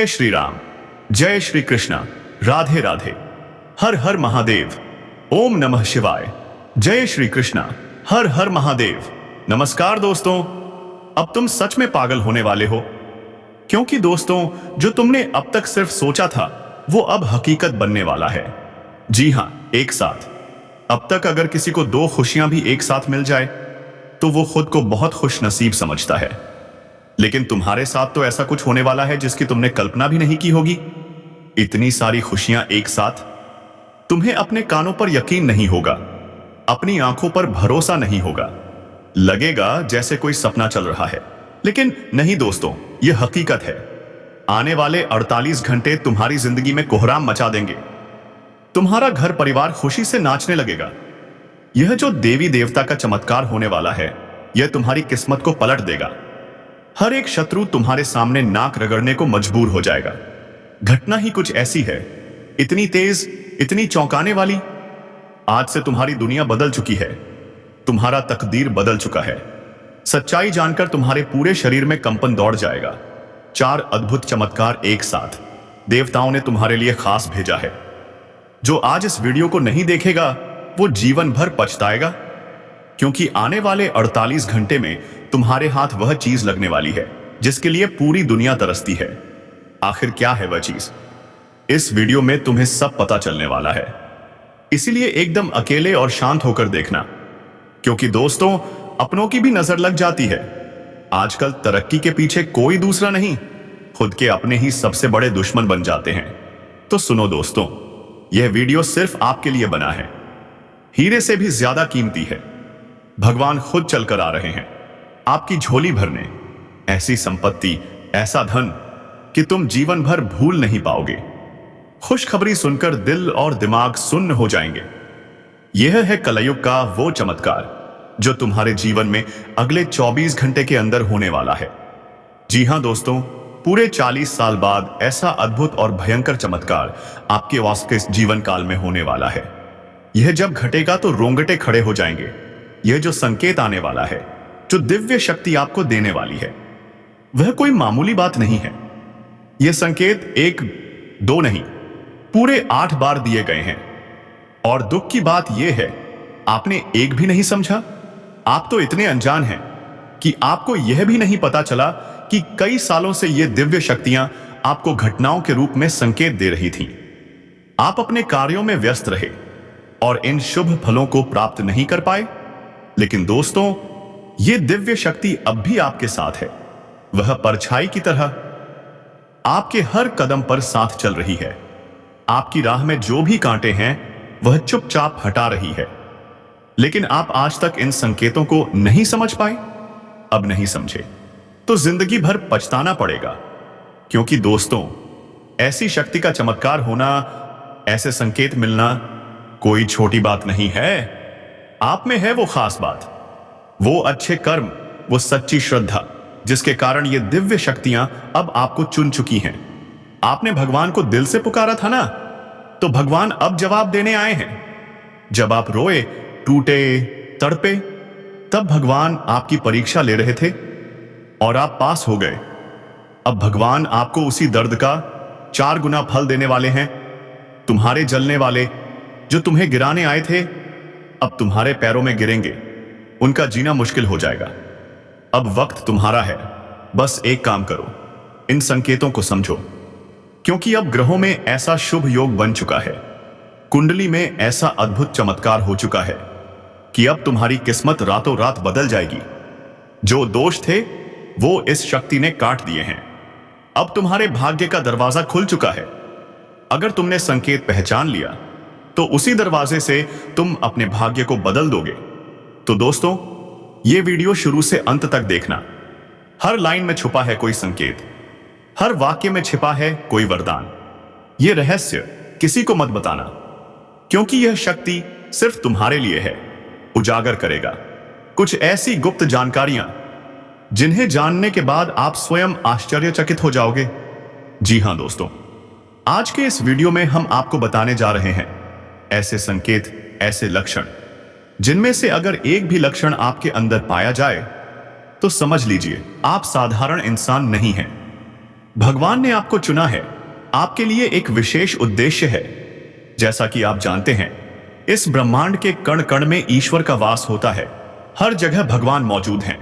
जय श्री राम, जय श्री कृष्णा, राधे राधे, हर हर महादेव, ओम नमः शिवाय, जय श्री कृष्णा, हर हर महादेव। नमस्कार दोस्तों, अब तुम सच में पागल होने वाले हो, क्योंकि दोस्तों जो तुमने अब तक सिर्फ सोचा था वो अब हकीकत बनने वाला है। जी हां, एक साथ। अब तक अगर किसी को दो खुशियां भी एक साथ मिल जाए तो वो खुद को बहुत खुश नसीब समझता है, लेकिन तुम्हारे साथ तो ऐसा कुछ होने वाला है जिसकी तुमने कल्पना भी नहीं की होगी। इतनी सारी खुशियां एक साथ, तुम्हें अपने कानों पर यकीन नहीं होगा, अपनी आंखों पर भरोसा नहीं होगा, लगेगा जैसे कोई सपना चल रहा है। लेकिन नहीं दोस्तों, यह हकीकत है। आने वाले 48 घंटे तुम्हारी जिंदगी में कोहराम मचा देंगे। तुम्हारा घर परिवार खुशी से नाचने लगेगा। यह जो देवी देवता का चमत्कार होने वाला है, यह तुम्हारी किस्मत को पलट देगा। हर एक शत्रु तुम्हारे सामने नाक रगड़ने को मजबूर हो जाएगा। घटना ही कुछ ऐसी है, इतनी तेज, इतनी चौंकाने वाली। आज से तुम्हारी दुनिया बदल चुकी है, तुम्हारा तकदीर बदल चुका है। सच्चाई जानकर तुम्हारे पूरे शरीर में कंपन दौड़ जाएगा। 4 अद्भुत चमत्कार एक साथ देवताओं ने तुम्हारे लिए खास भेजा है। जो आज इस वीडियो को नहीं देखेगा वो जीवन भर पछताएगा, क्योंकि आने वाले 48 घंटे में तुम्हारे हाथ वह चीज लगने वाली है जिसके लिए पूरी दुनिया तरसती है। आखिर क्या है वह चीज? इस वीडियो में तुम्हें सब पता चलने वाला है, इसीलिए एकदम अकेले और शांत होकर देखना, क्योंकि दोस्तों अपनों की भी नजर लग जाती है। आजकल तरक्की के पीछे कोई दूसरा नहीं, खुद के अपने ही सबसे बड़े दुश्मन बन जाते हैं। तो सुनो दोस्तों, यह वीडियो सिर्फ आपके लिए बना है, हीरे से भी ज्यादा कीमती है। भगवान खुद चलकर आ रहे हैं आपकी झोली भरने, ऐसी संपत्ति, ऐसा धन कि तुम जीवन भर भूल नहीं पाओगे। खुशखबरी सुनकर दिल और दिमाग सुन्न हो जाएंगे। यह है कलयुग का वो चमत्कार जो तुम्हारे जीवन में अगले 24 घंटे के अंदर होने वाला है। जी हां दोस्तों, पूरे 40 साल बाद ऐसा अद्भुत और भयंकर चमत्कार आपके वास्तविक जीवन काल में होने वाला है। यह जब घटेगा तो रोंगटे खड़े हो जाएंगे। यह जो संकेत आने वाला है, जो दिव्य शक्ति आपको देने वाली है, वह कोई मामूली बात नहीं है। यह संकेत 1, 2 नहीं, पूरे 8 बार दिए गए हैं। और दुख की बात यह है, आपने एक भी नहीं समझा। आप तो इतने अनजान हैं कि आपको यह भी नहीं पता चला कि कई सालों से ये दिव्य शक्तियां आपको घटनाओं के रूप में संकेत दे रही थीं। आप अपने कार्यों में व्यस्त रहे और इन शुभ फलों को प्राप्त नहीं कर पाए। लेकिन दोस्तों, ये दिव्य शक्ति अब भी आपके साथ है। वह परछाई की तरह आपके हर कदम पर साथ चल रही है। आपकी राह में जो भी कांटे हैं वह चुपचाप हटा रही है। लेकिन आप आज तक इन संकेतों को नहीं समझ पाए। अब नहीं समझे तो जिंदगी भर पछताना पड़ेगा, क्योंकि दोस्तों ऐसी शक्ति का चमत्कार होना, ऐसे संकेत मिलना कोई छोटी बात नहीं है। आप में है वो खास बात, वो अच्छे कर्म, वो सच्ची श्रद्धा, जिसके कारण ये दिव्य शक्तियां अब आपको चुन चुकी हैं। आपने भगवान को दिल से पुकारा था ना, तो भगवान अब जवाब देने आए हैं। जब आप रोए, टूटे, तड़पे, तब भगवान आपकी परीक्षा ले रहे थे और आप पास हो गए। अब भगवान आपको उसी दर्द का 4 गुना फल देने वाले हैं। तुम्हारे जलने वाले जो तुम्हें गिराने आए थे, अब तुम्हारे पैरों में गिरेंगे। उनका जीना मुश्किल हो जाएगा। अब वक्त तुम्हारा है। बस एक काम करो, इन संकेतों को समझो, क्योंकि अब ग्रहों में ऐसा शुभ योग बन चुका है, कुंडली में ऐसा अद्भुत चमत्कार हो चुका है कि अब तुम्हारी किस्मत रातों रात बदल जाएगी। जो दोष थे वो इस शक्ति ने काट दिए हैं। अब तुम्हारे भाग्य का दरवाजा खुल चुका है। अगर तुमने संकेत पहचान लिया तो उसी दरवाजे से तुम अपने भाग्य को बदल दोगे। तो दोस्तों, ये वीडियो शुरू से अंत तक देखना। हर लाइन में छुपा है कोई संकेत, हर वाक्य में छिपा है कोई वरदान। यह रहस्य किसी को मत बताना, क्योंकि यह शक्ति सिर्फ तुम्हारे लिए है। उजागर करेगा कुछ ऐसी गुप्त जानकारियां जिन्हें जानने के बाद आप स्वयं आश्चर्यचकित हो जाओगे। जी हां दोस्तों, आज के इस वीडियो में हम आपको बताने जा रहे हैं ऐसे संकेत, ऐसे लक्षण, जिनमें से अगर एक भी लक्षण आपके अंदर पाया जाए तो समझ लीजिए आप साधारण इंसान नहीं हैं। भगवान ने आपको चुना है, आपके लिए एक विशेष उद्देश्य है। जैसा कि आप जानते हैं, इस ब्रह्मांड के कण कण में ईश्वर का वास होता है। हर जगह भगवान मौजूद हैं,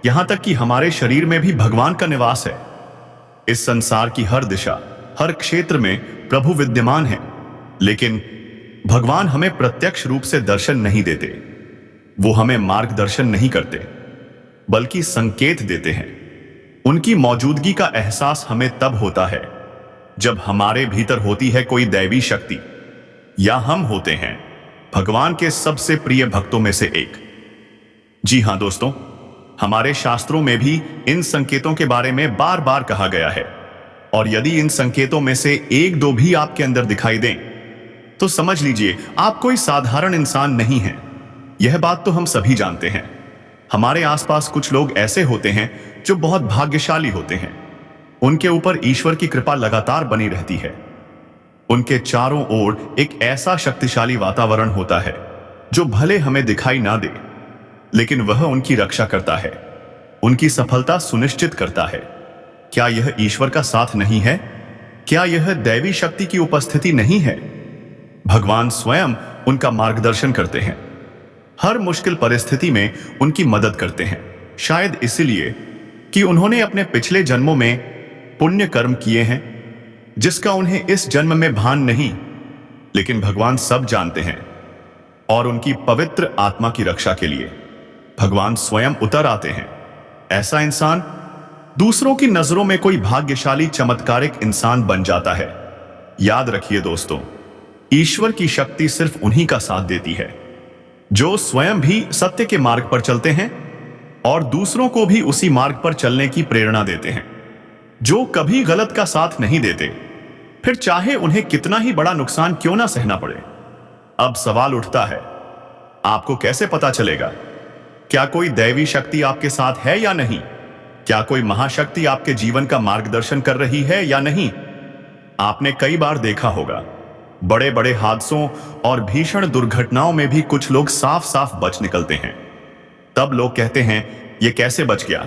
यहां तक कि हमारे शरीर में भी भगवान का निवास है। इस संसार की हर दिशा, हर क्षेत्र में प्रभु विद्यमान है। लेकिन भगवान हमें प्रत्यक्ष रूप से दर्शन नहीं देते। वो हमें मार्गदर्शन नहीं करते, बल्कि संकेत देते हैं। उनकी मौजूदगी का एहसास हमें तब होता है जब हमारे भीतर होती है कोई दैवी शक्ति, या हम होते हैं भगवान के सबसे प्रिय भक्तों में से एक। जी हां दोस्तों, हमारे शास्त्रों में भी इन संकेतों के बारे में बार बार कहा गया है। और यदि इन संकेतों में से एक दो भी आपके अंदर दिखाई दें, तो समझ लीजिए आप कोई साधारण इंसान नहीं हैं। यह बात तो हम सभी जानते हैं। हमारे आसपास कुछ लोग ऐसे होते हैं जो बहुत भाग्यशाली होते हैं। उनके ऊपर ईश्वर की कृपा लगातार बनी रहती है। उनके चारों ओर एक ऐसा शक्तिशाली वातावरण होता है जो भले हमें दिखाई ना दे, लेकिन वह उनकी रक्षा करता है, उनकी सफलता सुनिश्चित करता है। क्या यह ईश्वर का साथ नहीं है? क्या यह दैवी शक्ति की उपस्थिति नहीं है? भगवान स्वयं उनका मार्गदर्शन करते हैं, हर मुश्किल परिस्थिति में उनकी मदद करते हैं। शायद इसलिए कि उन्होंने अपने पिछले जन्मों में पुण्य कर्म किए हैं, जिसका उन्हें इस जन्म में भान नहीं। लेकिन भगवान सब जानते हैं, और उनकी पवित्र आत्मा की रक्षा के लिए भगवान स्वयं उतर आते हैं। ऐसा इंसान दूसरों की नजरों में कोई भाग्यशाली चमत्कारिक इंसान बन जाता है। याद रखिए दोस्तों, ईश्वर की शक्ति सिर्फ उन्हीं का साथ देती है जो स्वयं भी सत्य के मार्ग पर चलते हैं और दूसरों को भी उसी मार्ग पर चलने की प्रेरणा देते हैं। जो कभी गलत का साथ नहीं देते, फिर चाहे उन्हें कितना ही बड़ा नुकसान क्यों ना सहना पड़े। अब सवाल उठता है, आपको कैसे पता चलेगा क्या कोई दैवी शक्ति आपके साथ है या नहीं? क्या कोई महाशक्ति आपके जीवन का मार्गदर्शन कर रही है या नहीं? आपने कई बार देखा होगा, बड़े बड़े हादसों और भीषण दुर्घटनाओं में भी कुछ लोग साफ साफ बच निकलते हैं। तब लोग कहते हैं, यह कैसे बच गया?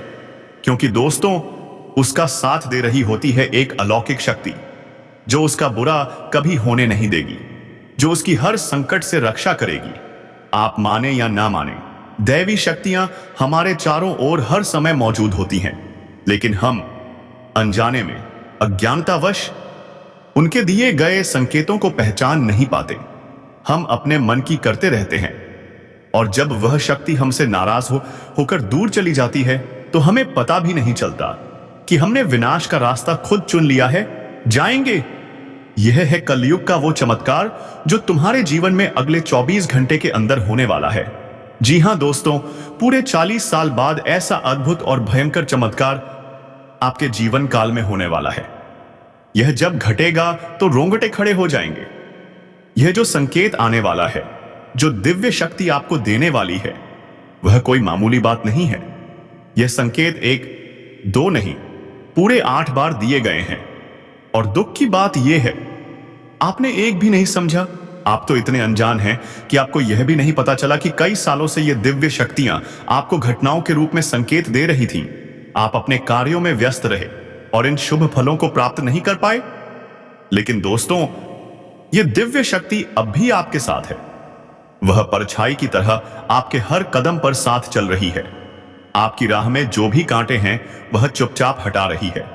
क्योंकि दोस्तों, उसका साथ दे रही होती है एक अलौकिक शक्ति, जो उसका बुरा कभी होने नहीं देगी, जो उसकी हर संकट से रक्षा करेगी। आप माने या ना माने, दैवी शक्तियां हमारे चारों ओर हर समय मौजूद होती हैं। लेकिन हम अनजाने में, अज्ञानतावश उनके दिए गए संकेतों को पहचान नहीं पाते। हम अपने मन की करते रहते हैं, और जब वह शक्ति हमसे नाराज होकर दूर चली जाती है, तो हमें पता भी नहीं चलता कि हमने विनाश का रास्ता खुद चुन लिया है। जाएंगे, यह है कलयुग का वो चमत्कार जो तुम्हारे जीवन में अगले 24 घंटे के अंदर होने वाला है। जी हां दोस्तों, पूरे 40 साल बाद ऐसा अद्भुत और भयंकर चमत्कार आपके जीवन काल में होने वाला है। यह जब घटेगा तो रोंगटे खड़े हो जाएंगे। यह जो संकेत आने वाला है, जो दिव्य शक्ति आपको देने वाली है, वह कोई मामूली बात नहीं है। यह संकेत 1, 2 नहीं, पूरे 8 बार दिए गए हैं। और दुख की बात यह है, आपने एक भी नहीं समझा। आप तो इतने अनजान हैं कि आपको यह भी नहीं पता चला कि कई सालों से यह दिव्य शक्तियां आपको घटनाओं के रूप में संकेत दे रही थीं। आप अपने कार्यों में व्यस्त रहे और इन शुभ फलों को प्राप्त नहीं कर पाए। लेकिन दोस्तों, यह दिव्य शक्ति अब भी आपके साथ है। वह परछाई की तरह आपके हर कदम पर साथ चल रही है। आपकी राह में जो भी कांटे हैं, वह चुपचाप हटा रही है।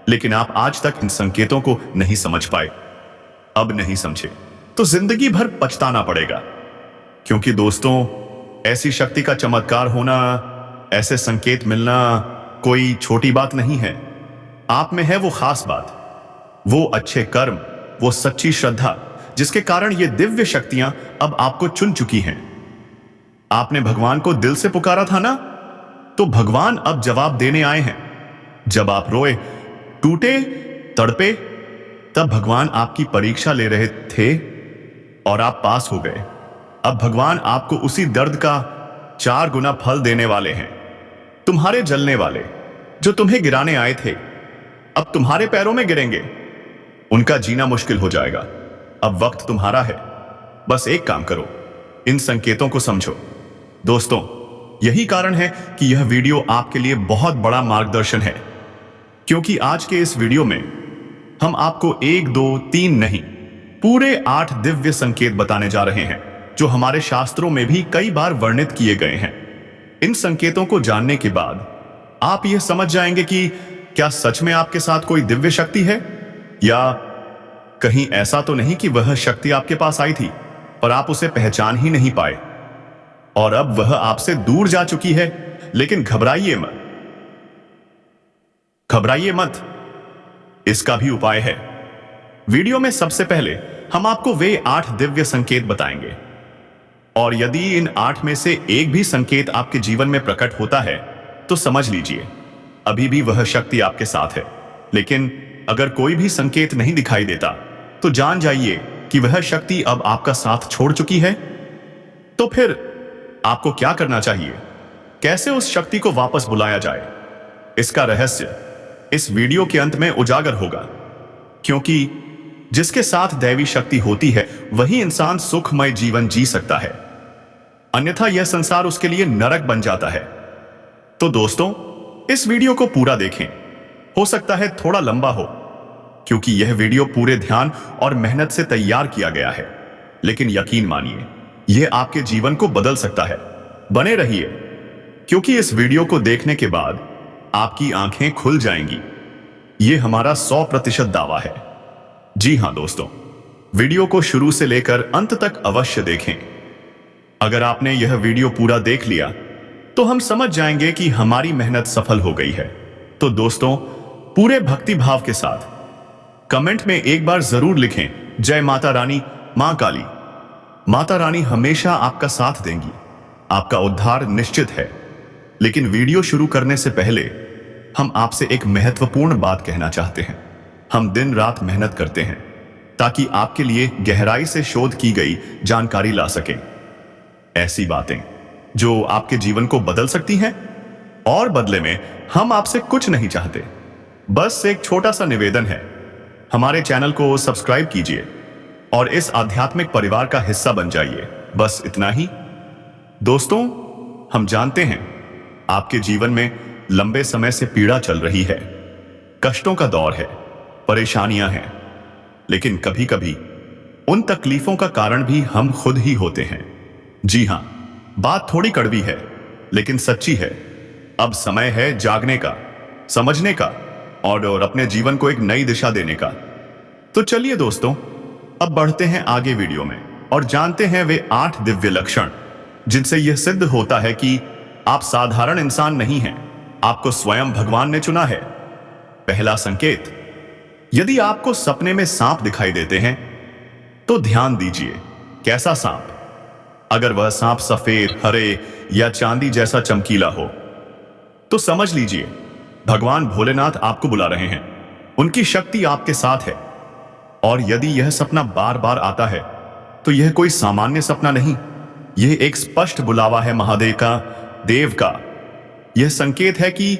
लेकिन आप आज तक इन संकेतों को नहीं समझ पाए। अब नहीं समझे तो जिंदगी भर पछताना पड़ेगा। क्योंकि दोस्तों, ऐसी शक्ति का चमत्कार होना, ऐसे संकेत मिलना कोई छोटी बात नहीं है। आप में है वो खास बात, वो अच्छे कर्म, वो सच्ची श्रद्धा, जिसके कारण ये दिव्य शक्तियां अब आपको चुन चुकी हैं। आपने भगवान को दिल से पुकारा था ना, तो भगवान अब जवाब देने आए हैं। जब आप रोए, टूटे, तड़पे, तब भगवान आपकी परीक्षा ले रहे थे और आप पास हो गए। अब भगवान आपको उसी दर्द का 4 गुना फल देने वाले हैं। तुम्हारे जलने वाले जो तुम्हें गिराने आए थे, अब तुम्हारे पैरों में गिरेंगे। उनका जीना मुश्किल हो जाएगा। अब वक्त तुम्हारा है। बस एक काम करो, इन संकेतों को समझो। दोस्तों, यही कारण है कि यह वीडियो आपके लिए बहुत बड़ा मार्गदर्शन है। क्योंकि आज के इस वीडियो में हम आपको 1, 2, 3 नहीं, पूरे 8 दिव्य संकेत बताने जा रहे हैं जो हमारे शास्त्रों में भी कई बार वर्णित किए गए हैं। इन संकेतों को जानने के बाद आप यह समझ जाएंगे कि क्या सच में आपके साथ कोई दिव्य शक्ति है, या कहीं ऐसा तो नहीं कि वह शक्ति आपके पास आई थी पर आप उसे पहचान ही नहीं पाए और अब वह आपसे दूर जा चुकी है। लेकिन घबराइए मत, घबराइए मत, इसका भी उपाय है। वीडियो में सबसे पहले हम आपको वे 8 दिव्य संकेत बताएंगे, और यदि इन 8 में से एक भी संकेत आपके जीवन में प्रकट होता है तो समझ लीजिए अभी भी वह शक्ति आपके साथ है। लेकिन अगर कोई भी संकेत नहीं दिखाई देता तो जान जाइए कि वह शक्ति अब आपका साथ छोड़ चुकी है। तो फिर आपको क्या करना चाहिए, कैसे उस शक्ति को वापस बुलाया जाए, इसका रहस्य इस वीडियो के अंत में उजागर होगा। क्योंकि जिसके साथ दैवी शक्ति होती है वही इंसान सुखमय जीवन जी सकता है, अन्यथा यह संसार उसके लिए नरक बन जाता है। तो दोस्तों, इस वीडियो को पूरा देखें। हो सकता है थोड़ा लंबा हो क्योंकि यह वीडियो पूरे ध्यान और मेहनत से तैयार किया गया है, लेकिन यकीन मानिए यह आपके जीवन को बदल सकता है। बने रहिए क्योंकि इस वीडियो को देखने के बाद आपकी आंखें खुल जाएंगी। यह हमारा 100% दावा है। जी हां दोस्तों, वीडियो को शुरू से लेकर अंत तक अवश्य देखें। अगर आपने यह वीडियो पूरा देख लिया तो हम समझ जाएंगे कि हमारी मेहनत सफल हो गई है। तो दोस्तों, पूरे भक्ति भाव के साथ कमेंट में एक बार जरूर लिखें, जय माता रानी, मां काली। माता रानी हमेशा आपका साथ देंगी, आपका उद्धार निश्चित है। लेकिन वीडियो शुरू करने से पहले हम आपसे एक महत्वपूर्ण बात कहना चाहते हैं। हम दिन रात मेहनत करते हैं ताकि आपके लिए गहराई से शोध की गई जानकारी ला सकें, ऐसी बातें जो आपके जीवन को बदल सकती हैं। और बदले में हम आपसे कुछ नहीं चाहते, बस एक छोटा सा निवेदन है, हमारे चैनल को सब्सक्राइब कीजिए और इस आध्यात्मिक परिवार का हिस्सा बन जाइए। बस इतना ही। दोस्तों, हम जानते हैं आपके जीवन में लंबे समय से पीड़ा चल रही है, कष्टों का दौर है, परेशानियां हैं, लेकिन कभी कभी उन तकलीफों का कारण भी हम खुद ही होते हैं। जी हां, बात थोड़ी कड़वी है लेकिन सच्ची है। अब समय है जागने का, समझने का और अपने जीवन को एक नई दिशा देने का। तो चलिए दोस्तों, अब बढ़ते हैं आगे वीडियो में और जानते हैं वे 8 दिव्य लक्षण जिनसे यह सिद्ध होता है कि आप साधारण इंसान नहीं हैं, आपको स्वयं भगवान ने चुना है। पहला संकेत, यदि आपको सपने में सांप दिखाई देते हैं तो ध्यान दीजिए। कैसा सांप? अगर वह सांप सफेद, हरे या चांदी जैसा चमकीला हो तो समझ लीजिए भगवान भोलेनाथ आपको बुला रहे हैं, उनकी शक्ति आपके साथ है। और यदि यह सपना बार बार आता है तो यह कोई सामान्य सपना नहीं, यह एक स्पष्ट बुलावा है महादेव का, देव का। यह संकेत है कि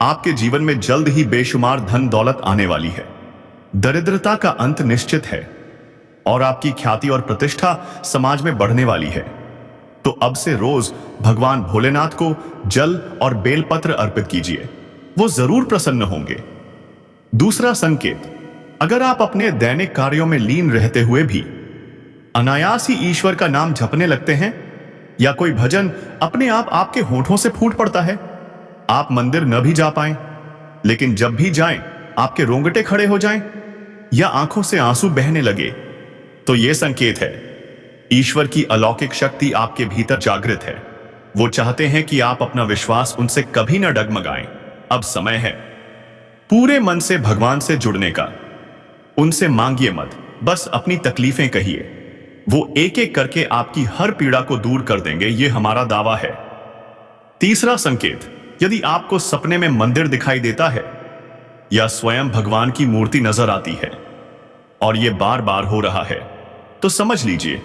आपके जीवन में जल्द ही बेशुमार धन दौलत आने वाली है, दरिद्रता का अंत निश्चित है और आपकी ख्याति और प्रतिष्ठा समाज में बढ़ने वाली है। तो अब से रोज भगवान भोलेनाथ को जल और बेलपत्र अर्पित कीजिए, वो जरूर प्रसन्न होंगे। दूसरा संकेत, अगर आप अपने दैनिक कार्यों में लीन रहते हुए भी अनायास ही ईश्वर का नाम जपने लगते हैं या कोई भजन अपने आप आपके होठों से फूट पड़ता है, आप मंदिर न भी जा पाएं लेकिन जब भी जाएं आपके रोंगटे खड़े हो जाएं या आंखों से आंसू बहने लगे, तो यह संकेत है ईश्वर की अलौकिक शक्ति आपके भीतर जागृत है। वो चाहते हैं कि आप अपना विश्वास उनसे कभी न डगमगाएं। अब समय है पूरे मन से भगवान से जुड़ने का। उनसे मांगिए मत, बस अपनी तकलीफें कहिए, वो एक एक करके आपकी हर पीड़ा को दूर कर देंगे, ये हमारा दावा है। तीसरा संकेत, यदि आपको सपने में मंदिर दिखाई देता है या स्वयं भगवान की मूर्ति नजर आती है और यह बार बार हो रहा है तो समझ लीजिए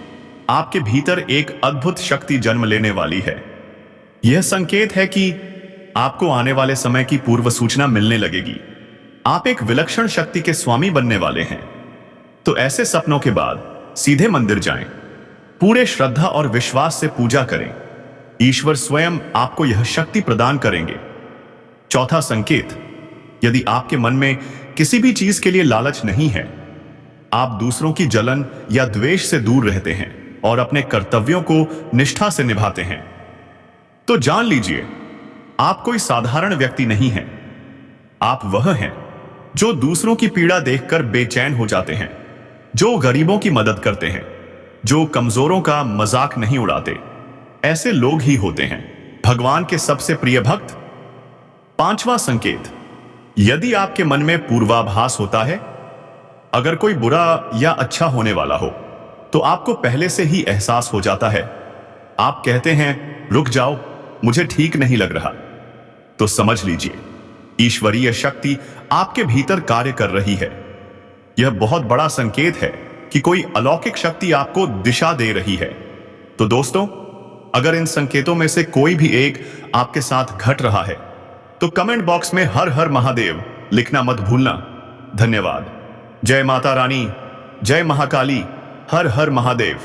आपके भीतर एक अद्भुत शक्ति जन्म लेने वाली है। यह संकेत है कि आपको आने वाले समय की पूर्व सूचना मिलने लगेगी, आप एक विलक्षण शक्ति के स्वामी बनने वाले हैं। तो ऐसे सपनों के बाद सीधे मंदिर जाएं, पूरे श्रद्धा और विश्वास से पूजा करें, ईश्वर स्वयं आपको यह शक्ति प्रदान करेंगे। चौथा संकेत, यदि आपके मन में किसी भी चीज के लिए लालच नहीं है, आप दूसरों की जलन या द्वेष से दूर रहते हैं और अपने कर्तव्यों को निष्ठा से निभाते हैं, तो जान लीजिए आप कोई साधारण व्यक्ति नहीं हैं। आप वह हैं जो दूसरों की पीड़ा देखकर बेचैन हो जाते हैं, जो गरीबों की मदद करते हैं, जो कमजोरों का मजाक नहीं उड़ाते। ऐसे लोग ही होते हैं भगवान के सबसे प्रिय भक्त। पांचवा संकेत, यदि आपके मन में पूर्वाभास होता है, अगर कोई बुरा या अच्छा होने वाला हो, तो आपको पहले से ही एहसास हो जाता है। आप कहते हैं रुक जाओ, मुझे ठीक नहीं लग रहा, तो समझ लीजिए ईश्वरीय शक्ति आपके भीतर कार्य कर रही है। यह बहुत बड़ा संकेत है कि कोई अलौकिक शक्ति आपको दिशा दे रही है। तो दोस्तों, अगर इन संकेतों में से कोई भी एक आपके साथ घट रहा है, तो कमेंट बॉक्स में हर हर महादेव लिखना मत भूलना। धन्यवाद। जय माता रानी, जय महाकाली, हर हर महादेव।